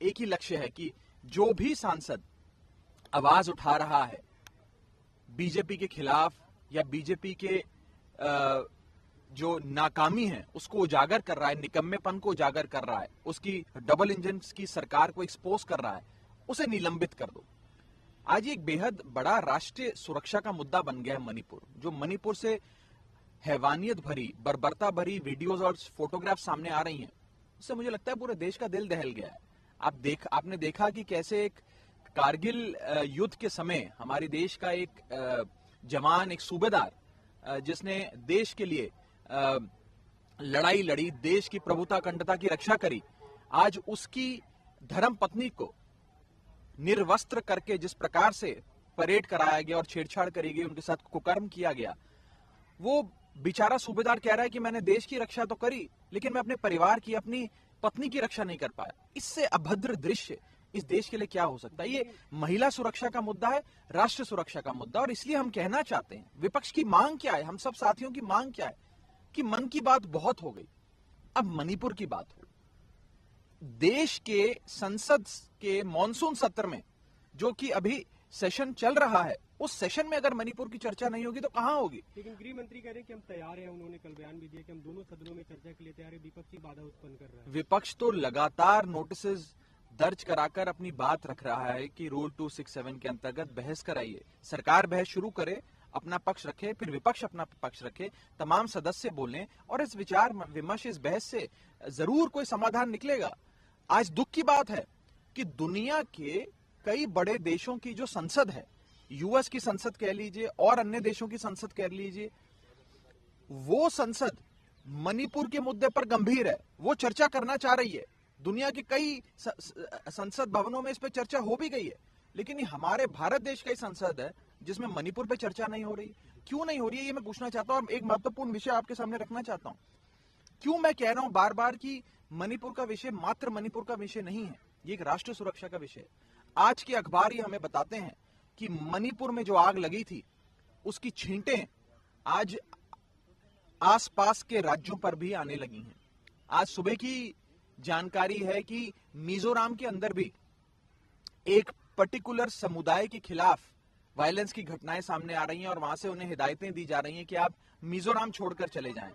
एक ही लक्ष्य है कि जो भी सांसद आवाज उठा रहा है बीजेपी के खिलाफ या बीजेपी के जो नाकामी है उसको उजागर कर रहा है, निकम्मेपन को उजागर कर रहा है, उसकी डबल इंजन की सरकार को एक्सपोज कर रहा है, उसे निलंबित कर दो। आज एक बेहद बड़ा राष्ट्रीय सुरक्षा का मुद्दा बन गया है मणिपुर। जो मणिपुर से हैवानियत भरी, बर्बरता भरी वीडियोस और फोटोग्राफ सामने आ रही हैं, उससे मुझे लगता है पूरे देश का दिल दहल गया है। आपने देखा कि कैसे एक कारगिल युद्ध के समय हमारे देश का एक जवान, एक सूबेदार जिसने देश के लिए लड़ाई लड़ी, देश की प्रभुता अखंडता की रक्षा करी, आज उसकी धर्म पत्नी को निर्वस्त्र करके जिस प्रकार से परेड कराया गया और छेड़छाड़ करी गई, उनके साथ कुकर्म किया गया, वो बेचारा सूबेदार कह रहा है कि मैंने देश की रक्षा तो करी लेकिन मैं अपने परिवार की, अपनी पत्नी की रक्षा नहीं कर पाया। इससे अभद्र दृश्य इस देश के लिए क्या हो सकता है? ये महिला सुरक्षा का मुद्दा है, राष्ट्र सुरक्षा का मुद्दा। और इसलिए हम कहना चाहते हैं, विपक्ष की मांग क्या है, हम सब साथियों की मांग क्या है कि मन की बात बहुत हो गई, अब मणिपुर की बात हो। देश के संसद के मॉनसून सत्र में, जो कि अभी सेशन चल रहा है, उस सेशन में अगर मणिपुर की चर्चा नहीं होगी तो कहां होगी? लेकिन गृह मंत्री कह रहे हैं कि हम तैयार हैं, उन्होंने कल बयान भी दिया कि हम दोनों सदनों में चर्चा के लिए तैयार है, विपक्षी बाधा उत्पन्न कर रहा है। विपक्ष तो लगातार नोटिस दर्ज कराकर अपनी बात रख रहा है कि रूल 267 के अंतर्गत बहस कराइए, सरकार बहस शुरू करे, अपना पक्ष रखे, फिर विपक्ष अपना पक्ष रखे, तमाम सदस्य बोलें और इस विचार विमर्श, इस बहस से जरूर कोई समाधान निकलेगा। आज दुख की बात है कि दुनिया के कई बड़े देशों की जो संसद है, यूएस की संसद कह लीजिए और अन्य देशों की संसद कह लीजिए, वो संसद मणिपुर के मुद्दे पर गंभीर है, वो चर्चा करना चाह रही है। दुनिया के कई संसद भवनों में इस पर चर्चा हो भी गई है, लेकिन ये हमारे भारत देश का ही संसद है जिसमें मणिपुर पे चर्चा नहीं हो रही। क्यों नहीं हो रही है, ये मैं पूछना चाहता हूं। एक महत्वपूर्ण विषय आपके सामने रखना चाहता हूं। क्यों मैं कह रहा हूं बार बार कि मणिपुर का विषय मात्र मणिपुर का विषय नहीं है, ये एक राष्ट्र सुरक्षा का विषय है। आज के अखबार ही हमें बताते हैं कि मणिपुर में जो आग लगी थी, उसकी छींटें आज आसपास के राज्यों पर भी आने लगी हैं। आज सुबह की जानकारी है कि मिजोरम के अंदर भी एक पर्टिकुलर समुदाय के खिलाफ वायलेंस की घटनाएं सामने आ रही हैं और वहां से उन्हें हिदायतें दी जा रही हैं कि आप मिजोरम छोड़कर चले जाएं।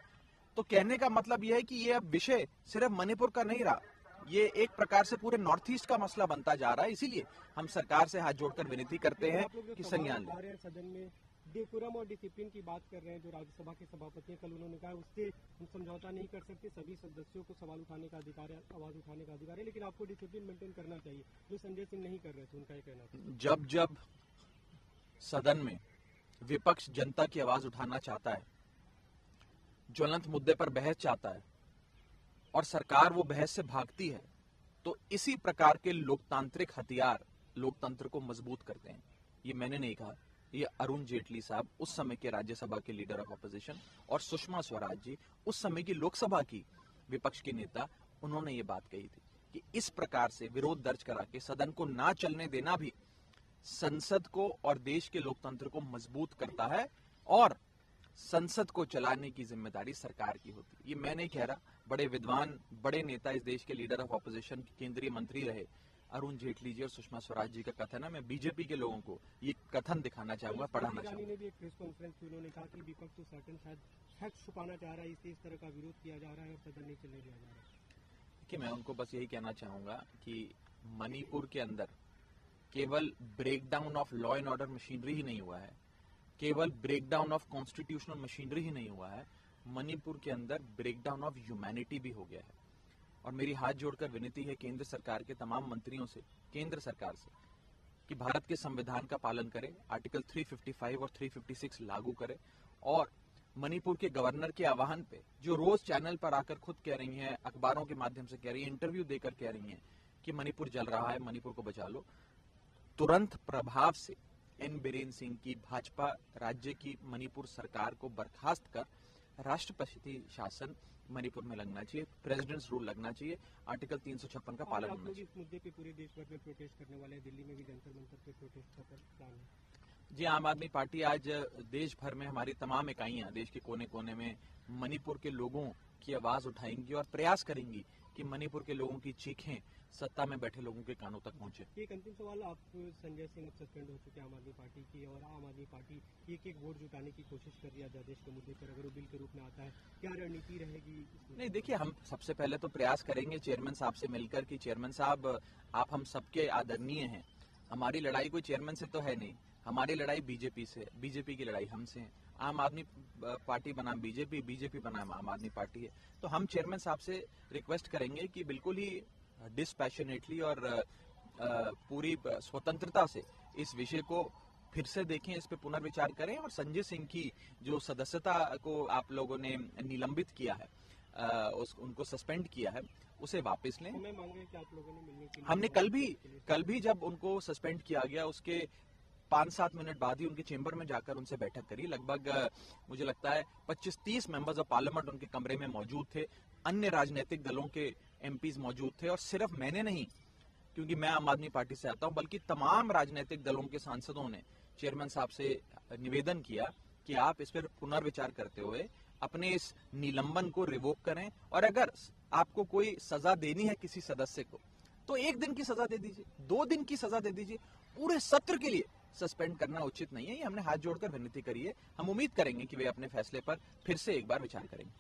तो कहने का मतलब यह है कि ये अब विषय सिर्फ मणिपुर का नहीं रहा, ये एक प्रकार से पूरे नॉर्थ ईस्ट का मसला बनता जा रहा है। इसीलिए हम सरकार से हाथ जोड़कर विनती करते हैं कि संज्ञान लें। सदन में डेकोरम और डिसिप्लिन की बात कर रहे हैं, जो राज्यसभा के सभापति हैं, कल उन्होंने कहा उससे हम समझौता नहीं कर सकते, सभी सदस्यों को सवाल उठाने का अधिकार है, आवाज उठाने का अधिकार है, लेकिन आपको डिसिप्लिन मेंटेन करना चाहिए, जो संजय सिंह नहीं कर रहे थे, उनका ये कहना था। जब जब सदन में विपक्ष जनता की आवाज उठाना चाहता है, ज्वलंत मुद्दे पर बहस चाहता है और सरकार वो बहस से भागती है, तो इसी प्रकार के लोकतांत्रिक हथियार लोकतंत्र को मजबूत करते हैं। ये मैंने नहीं कहा, ये अरुण जेटली साहब, उस समय के राज्यसभा के लीडर ऑफ अपोजिशन, और सुषमा स्वराज जी, उस समय की लोकसभा की विपक्ष की नेता, उन्होंने ये बात कही थी कि इस प्रकार से विरोध दर्ज करा के सदन को ना चलने देना भी संसद को और देश के लोकतंत्र को मजबूत करता है और संसद को चलाने की जिम्मेदारी सरकार की होती है। ये मैं नहीं कह रहा, बड़े विद्वान, बड़े नेता, इस देश के लीडर ऑफ ऑपोजिशन, केंद्रीय मंत्री रहे अरुण जेटली जी और सुषमा स्वराज जी का कथन है। मैं बीजेपी के लोगों को ये कथन दिखाना चाहूंगा, पढ़ाना चाहूंगा। ने भी एक प्रेस कॉन्फ्रेंस में उन्होंने कहा कि विपक्ष तो शायद फैक्ट छुपाना चाह रहा है, इसलिए इस तरह का विरोध किया जा रहा है और सदन नहीं चलने दिया जा रहा है। कि मैं उनको बस यही कहना चाहूंगा कि मणिपुर के अंदर केवल breakdown of law and order machinery ही नहीं हुआ है, केवल ब्रेकडाउन ऑफ कॉन्स्टिट्यूशनल मशीनरी ही नहीं हुआ है, मणिपुर के अंदर ब्रेकडाउन ऑफ ह्यूमैनिटी भी हो गया है। और मेरी हाथ जोड़कर विनती है केंद्र सरकार के तमाम मंत्रियों से, केंद्र सरकार से, कि भारत के संविधान का पालन करे, आर्टिकल 355 और 356 लागू करे और मणिपुर के गवर्नर के आह्वान पे, जो रोज चैनल पर आकर खुद कह रही हैं, अखबारों के माध्यम से कह रही हैं, इंटरव्यू देकर कह रही हैं कि मणिपुर जल रहा है, मणिपुर को बचा लो, तुरंत प्रभाव से एन बीरेन सिंह की भाजपा राज्य की मणिपुर सरकार को बर्खास्त कर राष्ट्रपति शासन मणिपुर में लगना चाहिए, प्रेसिडेंट्स रूल लगना चाहिए, आर्टिकल 356 का पालन होना चाहिए। इस मुद्दे पे पूरे देश भर में प्रोटेस्ट करने वाले हैं, दिल्ली में भी जंतर मंतर पे प्रोटेस्ट का प्लान है। जी, आम आदमी पार्टी आज देश भर में, हमारी तमाम इकाइयां देश के कोने कोने में मणिपुर के लोगों की आवाज उठाएंगी और प्रयास करेंगी कि मणिपुर के लोगों की चीखें सत्ता में बैठे लोगों के कानों तक पहुंचे। एक अंतिम सवाल, आप संजय सिंह सस्पेंड हो चुके हैं आम आदमी पार्टी की, और आम आदमी पार्टी एक वोट जुटाने की कोशिश कर रही है अध्यादेश के मुद्दे पर, अगर वो बिल के रूप में आता है, क्या रणनीति रहेगी इसमें? नहीं, देखिए, हम सबसे पहले तो प्रयास करेंगे चेयरमैन साहब से मिलकर कि चेयरमैन साहब, आप हम सबके आदरणीय हैं, हमारी लड़ाई कोई चेयरमैन से तो है नहीं, हमारी लड़ाई बीजेपी से, बीजेपी की लड़ाई हमसे है। आम आदमी पार्टी बनाम बीजेपी, बीजेपी बनाम आम आदमी पार्टी है। तो हम चेयरमैन साहब से रिक्वेस्ट करेंगे कि बिल्कुल ही डिस्पैशनेटली और पूरी स्वतंत्रता से इस विषय को फिर से देखें, इस पे पुनर्विचार करें, और संजय सिंह की जो सदस्यता को आप लोगों ने निलंबित किया है, उनको सस्पेंड किया है, उसे वापस लें। समय मांगे कि आप लोगों ने मिलने के लिए? हमने कल भी जब उनको सस्पेंड किया गया, उसके 5-7 मिनट बाद ही उनके चेंबर में जाकर उनसे बैठक करी। लगभग मुझे लगता है 25-30 मेंबर्स ऑफ पार्लियामेंट उनके कमरे में मौजूद थे, अन्य राजनीतिक दलों के एमपीज मौजूद थे, और सिर्फ मैंने नहीं, क्योंकि मैं आम आदमी पार्टी से आता हूं, बल्कि तमाम राजनीतिक दलों के सांसदों ने चेयरमैन साहब से निवेदन किया कि आप इस पर पुनर्विचार करते हुए अपने इस निलंबन को रिवोक करें, और अगर आपको कोई सजा देनी है किसी सदस्य को, तो 1 दिन की सजा दे दीजिए, 2 दिन की सजा दे दीजिए, पूरे सत्र के लिए सस्पेंड करना उचित नहीं है। ये हमने हाथ जोड़कर विनती करी है। हम उम्मीद करेंगे कि वे अपने फैसले पर फिर से एक बार विचार करेंगे।